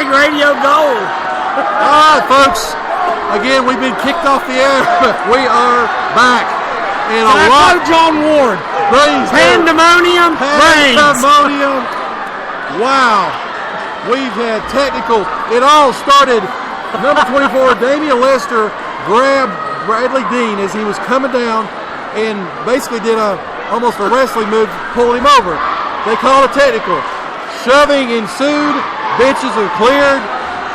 Racing Radio Gold. All right, folks. Again, we've been kicked off the air. We are back. And a lot. John Ward. Pandemonium. Pandemonium. Wow. We've had technical. It all started. Number 24, Damian Lester, grabbed Bradley Dean as he was coming down and basically did almost a wrestling move, pulling him over. They called a technical. Shoving ensued. Benches are cleared.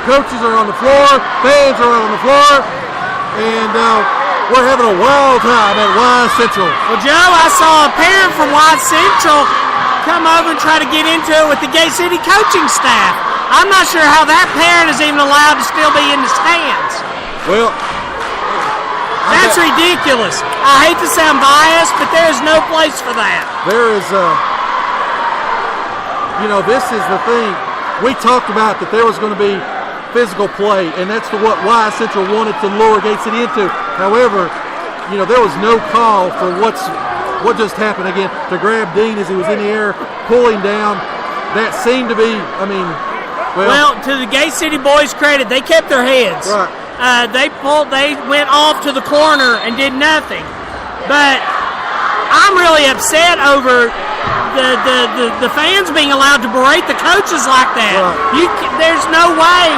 Coaches are on the floor. Fans are on the floor. And we're having a wild time at Y Central. Well, Joe, I saw a parent from Y Central come over and try to get into it with the Gate City coaching staff. I'm not sure how that parent is even allowed to still be in the stands. Well, that's ridiculous. I hate to sound biased, but there's no place for that. There is, this is the thing. We talked about that there was going to be physical play, and that's what Y Central wanted to lure Gate City into. However, there was no call for what just happened again, to grab Dean as he was in the air, pulling down. That seemed to be, well, to the Gate City boys' credit, they kept their heads. Right. They went off to the corner and did nothing. But I'm really upset over the fans being allowed to berate the coaches like that. Right. There's no way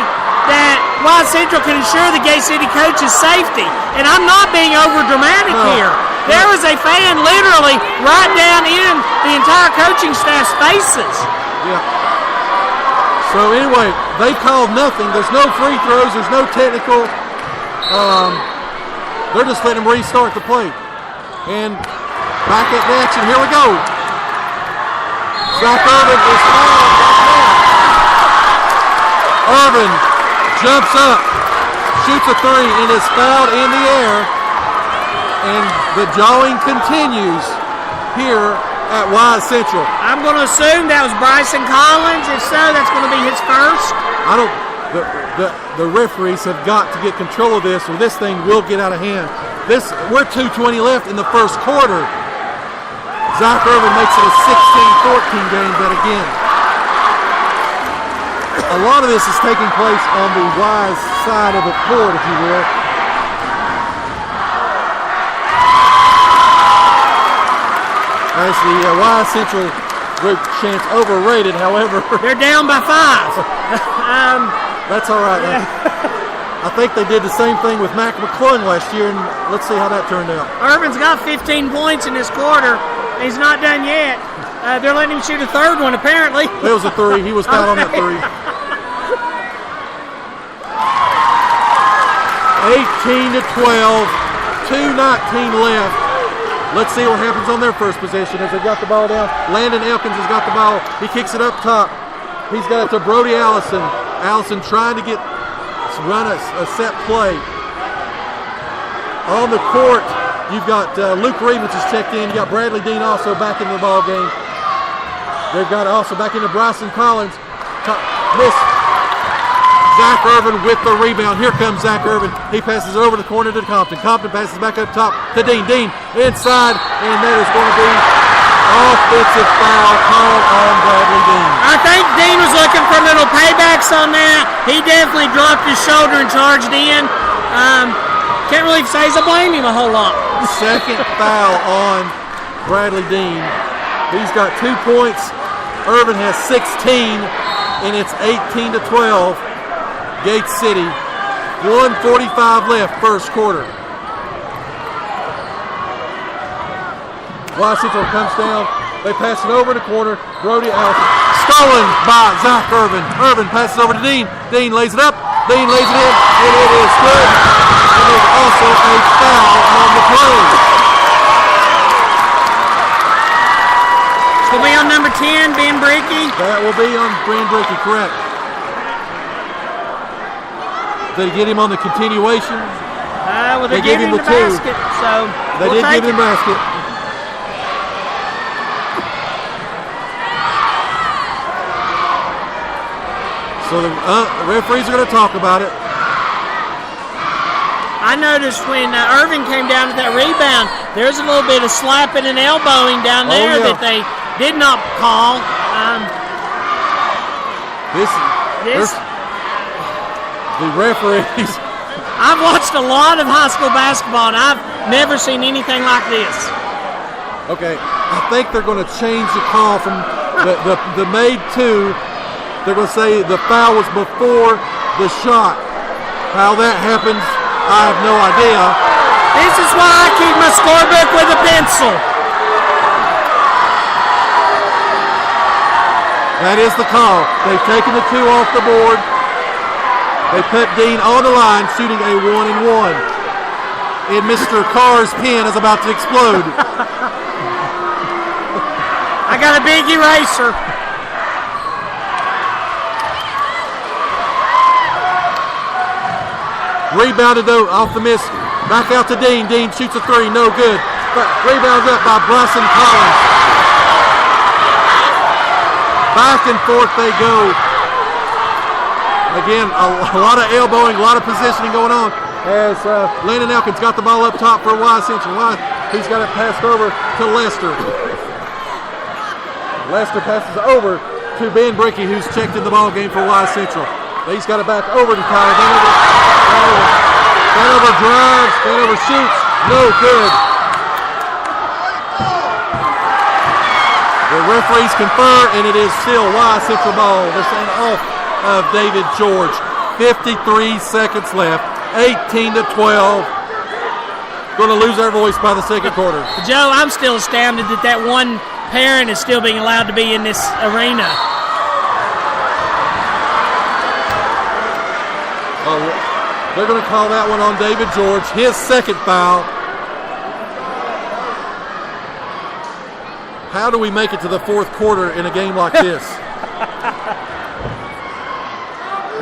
that Y Central can ensure the Gate City coaches' safety. And I'm not being over dramatic here. There was a fan literally right down in the entire coaching staff's faces. Yeah. So anyway, they called nothing. There's no free throws. There's no technical. They're just letting them restart the play. And back at the action. Here we go. Zach Irvin is fouled. Irvin jumps up, shoots a three, and is fouled in the air. And the jawing continues here at Y Central. I'm going to assume that was Bryson Collins. If so, that's going to be his first. The referees have got to get control of this, or this thing will get out of hand. We're 2:20 left in the first quarter. Zach Irvin makes it a 16-14 game, but again, a lot of this is taking place on the Y's side of the court, if you will. As the Y Central group chants overrated, however. They're down by 5. That's all right. I think they did the same thing with Mac McClung last year, and let's see how that turned out. Irvin's got 15 points in this quarter. He's not done yet. They're letting him shoot a third one, apparently. It was a three. He was fouled on that three. 18-12, 2:19 left. Let's see what happens on their first possession as they got the ball down. Landon Elkins has got the ball. He kicks it up top. He's got it to Brody Allison. Allison trying to run a set play. On the court, you've got Luke Reevens has checked in. You got Bradley Dean also back in the ball game. They've got also back into Bryson Collins. Miss Zach Irvin with the rebound. Here comes Zach Irvin. He passes it over the corner to Compton. Compton passes back up top to Dean. Dean inside, and there is going to be offensive foul called on Bradley Dean. I think Dean was looking for little paybacks on that. He definitely dropped his shoulder and charged in. Can't really say I blame him a whole lot. Second foul on Bradley Dean. He's got 2 points. Irvin has 16, and it's 18-12. Gate City. 1:45 left, first quarter. Y Central comes down. They pass it over the corner. Brody Allison. Stolen by Zach Irvin. Irvin passes over to Dean. Dean lays it up. Dean lays it in, and it is good. And there's also a foul on the play. It's going to be on number 10, Ben Brickey. That will be on Ben Brickey, correct. Did they get him on the continuation? They gave him the basket, so they did give him the basket. So the referees are going to talk about it. I noticed when Irvin came down with that rebound, there's a little bit of slapping and elbowing down there that they did not call. The referees. I've watched a lot of high school basketball, and I've never seen anything like this. Okay, I think they're going to change the call from the made two. They're going to say the foul was before the shot. How that happens, I have no idea. This is why I keep my scorebook with a pencil. That is the call. They've taken the two off the board. They put Dean on the line, shooting a 1-and-1. And Mr. Carr's pen is about to explode. I got a big eraser. Rebounded though off the miss. Back out to Dean. Dean shoots a three. No good. But rebounds up by Bryson Collins. Back and forth they go. Again, a lot of elbowing, a lot of positioning going on as Landon Elkins got the ball up top for Y Central. He's got it passed over to Lester. Lester passes over to Ben Brickey, who's checked in the ball game for Y Central. He's got it back over to Tyler. Vanover drives, Vanover shoots, no good. The referees confer, and it is still Y Central ball. They're saying off of David George. 53 seconds left, 18-12. Going to lose our voice by the second quarter. Joe, I'm still astounded that one parent is still being allowed to be in this arena. They're going to call that one on David George, his second foul. How do we make it to the fourth quarter in a game like this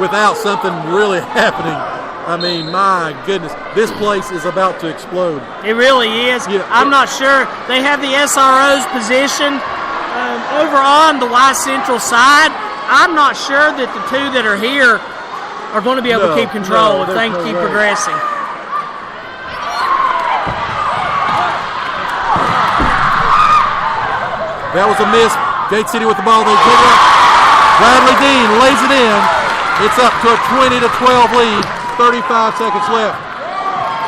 without something really happening? I mean, my goodness, this place is about to explode. It really is. Yeah, I'm not sure. They have the SRO's position over on the Y Central side. I'm not sure that the two that are here are going to be able to keep control if things keep progressing. That was a miss. Gate City with the ball. They pick it up. Bradley Dean lays it in. It's up to a 20-12 lead. 35 seconds left.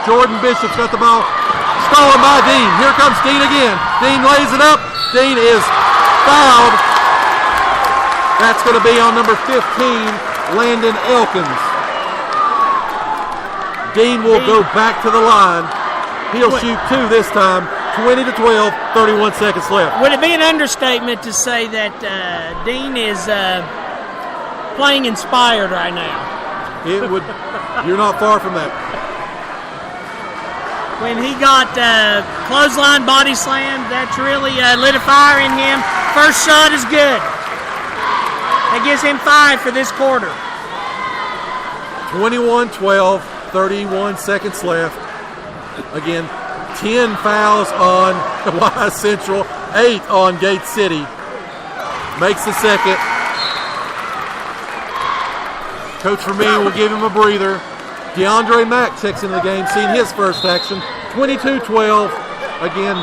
Jordan Bishop's got the ball. Stolen by Dean. Here comes Dean again. Dean lays it up. Dean is fouled. That's going to be on number 15, Landon Elkins. Dean will go back to the line. He'll shoot two this time. 20-12, 31 seconds left. Would it be an understatement to say that Dean is playing inspired right now? It would. You're not far from that. When he got clothesline body slam, that's really lit a fire in him. First shot is good. That gives him 5 for this quarter. 21-12, 31 seconds left. Again, 10 fouls on Y Central, 8 on Gate City. Makes the second. Coach Vermeer will give him a breather. DeAndre Mack checks into the game, seeing his first action. 22-12. Again,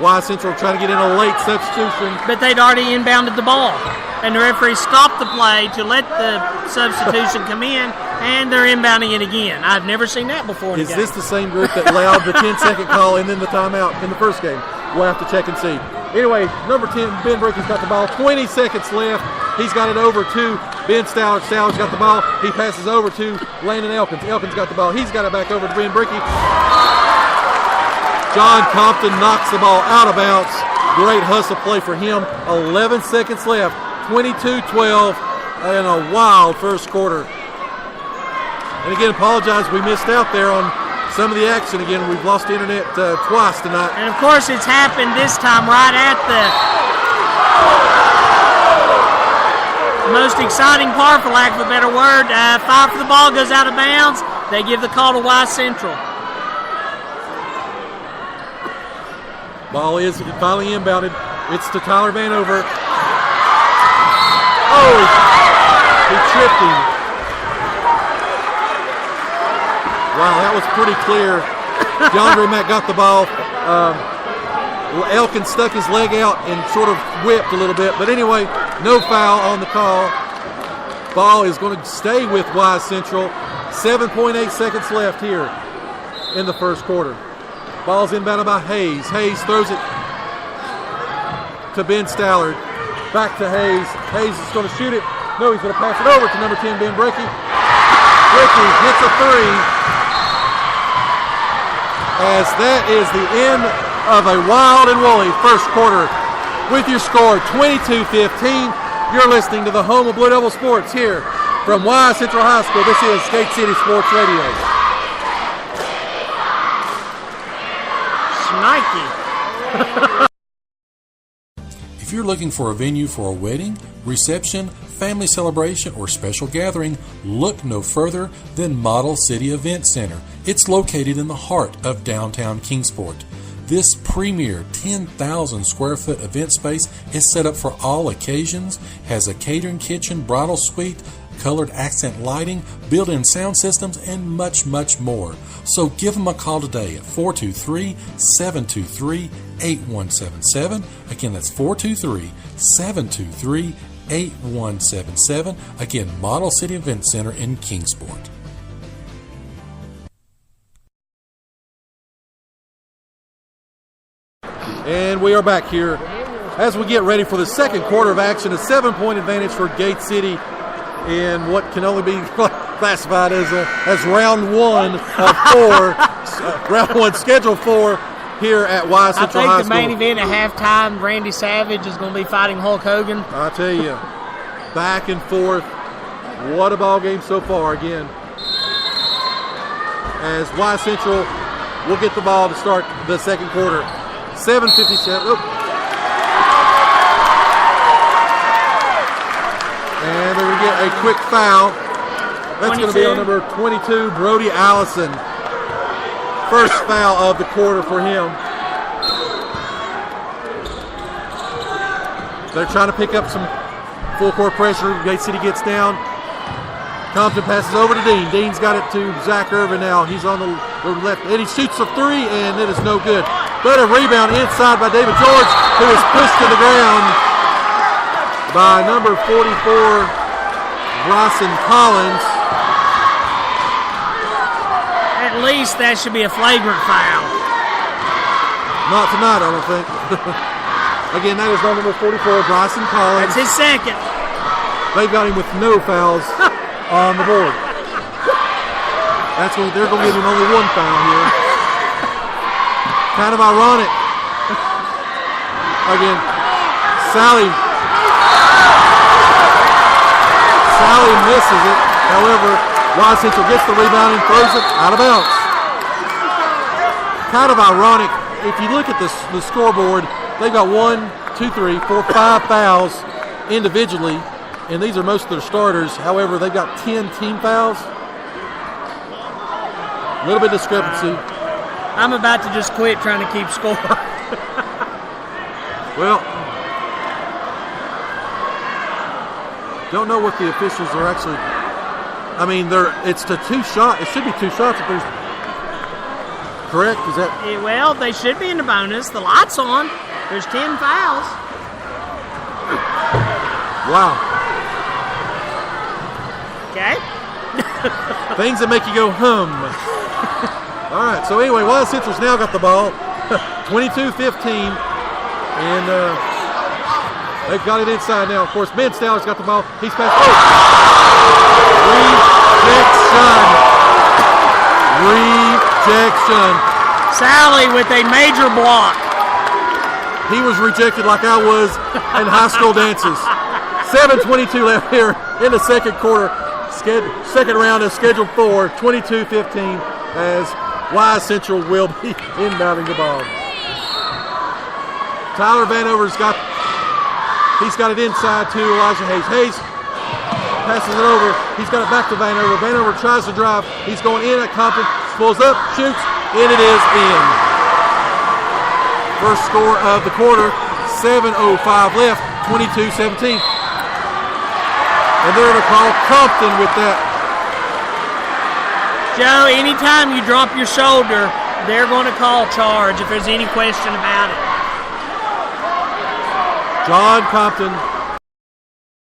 Y Central trying to get in a late substitution. But they'd already inbounded the ball. And the referee stopped the play to let the substitution come in, and they're inbounding it again. I've never seen that before in a game. Is this the same group that allowed the 10-second call and then the timeout in the first game? We'll have to check and see. Anyway, number 10, Ben Brickey's got the ball. 20 seconds left. He's got it over to Ben Stowers. Stowers got the ball. He passes over to Landon Elkins. Elkins got the ball. He's got it back over to Ben Brickey. John Compton knocks the ball out of bounds. Great hustle play for him. 11 seconds left. 22-12 in a wild first quarter. And again, apologize, we missed out there on some of the action. Again, we've lost the internet twice tonight. And of course, it's happened this time right at the most exciting part, for lack of a better word. 5 for the ball goes out of bounds. They give the call to Y Central. Ball is finally inbounded. It's to Tyler Vanover. Oh, he tripped him. Wow, that was pretty clear. DeAndre Mack got the ball. Elkins stuck his leg out and sort of whipped a little bit. But anyway, No foul on the call. Ball is going to stay with Wise Central. 7.8 seconds left here in the first quarter. Ball's inbounded by Hayes. Hayes throws it to Ben Stallard. Back to Hayes. Hayes is going to shoot it. No, he's going to pass it over to number 10, Ben Brickey. Brickey hits a three. As that is the end of a wild and woolly first quarter. With your score 22-15, you're listening to the home of Blue Devil Sports here from Wise Central High School. This is Skate City Sports Radio. Snikey. If you're looking for a venue for a wedding, reception, family celebration, or special gathering, look no further than Model City Event Center. It's located in the heart of downtown Kingsport. This premier 10,000 square foot event space is set up for all occasions, has a catering kitchen, bridal suite, colored accent lighting, built-in sound systems, and much, much more. So give them a call today at 423-723-8177. Again, that's 423-723-8177. Again, Model City Event Center in Kingsport. And we are back here as we get ready for the second quarter of action. A 7-point advantage for Gate City in what can only be classified as round one of four, round one, schedule 4 here at Wise Central High I think the School. main event at halftime, Randy Savage is going to be fighting Hulk Hogan. I tell you, back and forth. What a ball game so far again. As Wise Central will get the ball to start the second quarter. 7:57. Oh. And they're going to get a quick foul. That's going to be on number 22, Brody Allison. First foul of the quarter for him. They're trying to pick up some full court pressure. Gate City gets down. Compton passes over to Dean. Dean's got it to Zach Irvin now. He's on the left. And he shoots a three, and it is no good. But a rebound inside by David George, who is pushed to the ground by number 44, Bryson Collins. At least that should be a flagrant foul. Not tonight, I don't think. Again, that is number 44, Bryson Collins. That's his second. They've got him with no fouls on the board. They're going to give him only one foul here. Kind of ironic. Again, Sally misses it. However, Wise Central gets the rebound and throws it out of bounds. Kind of ironic. If you look at the scoreboard, they've got 5 fouls individually, and these are most of their starters. However, they've got 10 team fouls. A little bit of discrepancy. I'm about to just quit trying to keep score. Well, don't know what the officials are actually. I mean, it's to 2 shots. It should be 2 shots if there's. Correct? Is that? Yeah, well, they should be in the bonus. The light's on. There's 10 fouls. Wow. Okay. Things that make you go hum. All right. So anyway, Wise Central's now got the ball, 22-15, and they've got it inside now. Of course, Ben Stallard's got the ball. He's passed. Rejection. Sally with a major block. He was rejected like I was in high school dances. 7:22 left here in the second quarter. Second round of Schedule 4, 22-15, as Wise Central will be inbounding the ball. Tyler Vanover's got it inside to Elijah Hayes. Hayes passes it over. He's got it back to Vanover. Vanover tries to drive. He's going in at Compton. Pulls up, shoots, and it is in. First score of the quarter, 7:05 left, 22-17. And they're going to call Compton with that. Joe, anytime you drop your shoulder, they're going to call charge if there's any question about it. John Compton